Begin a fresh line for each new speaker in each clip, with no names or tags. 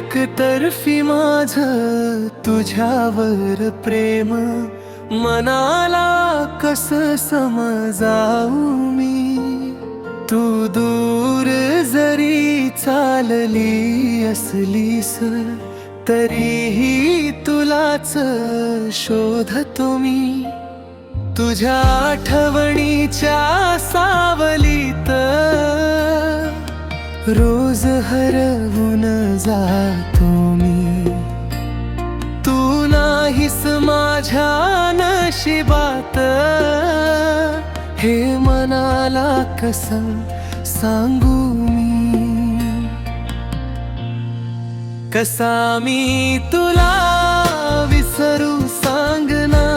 एकतर्फी माझं तुझ्यावर प्रेम, मनाला कसं समजावू मी. तू दूर जरी चालली असलीस तरीही तुलाच शोधतो मी. तुझ्या आठवणीच्या सावलीत रोज हरवून जातो मी. तू नाहीस माझ्या नशिबात, हे मनाला कसं सांगू मी. कसा मी तुला विसरू सांग ना,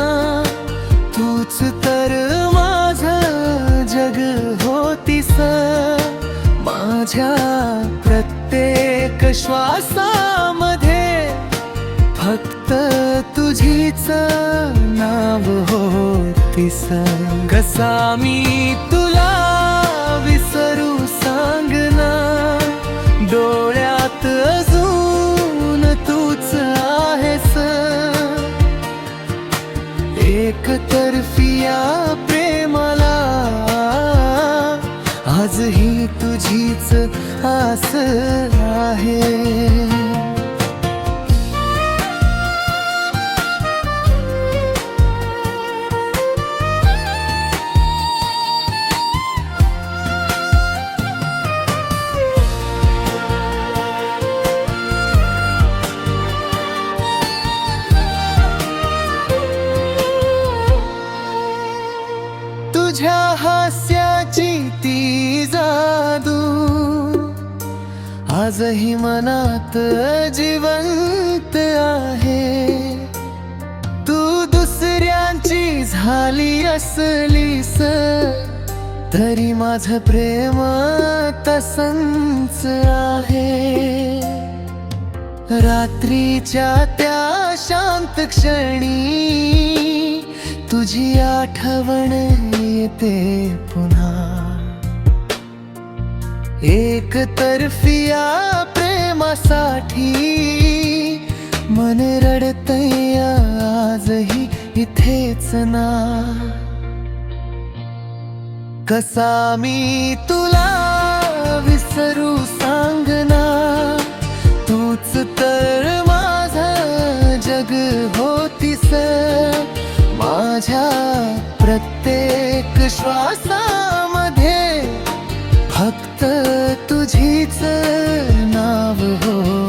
तूच तर माझं जग होतीस. माझ्या प्रत्येक श्वासामध्ये फक्त तुझीच नाव होतीस. कसा मी तुला विसरू सांग ना, डोळ्यात अजून तूच आहेस. एकतर्फी या प्रेमाला आजही तुझीच आस आहे. तुझ्या हास्याची ती जादू आजही मनात जिवंत आहे. तू दुसऱ्यांची झाली असलीस तरी माझं प्रेम तसंच आहे. रात्रीच्या त्या शांत क्षणी तुझी आठवण येते पुन्हा. एकतर्फी या प्रेमासाठी मन रडतंय आजही इथेच ना. कसा मी तुला विसरू सांग ना, तूच तर माझं जग होतीस. माझ्या प्रत्येक श्वासामध्ये फक्त तुझीच नाव हो.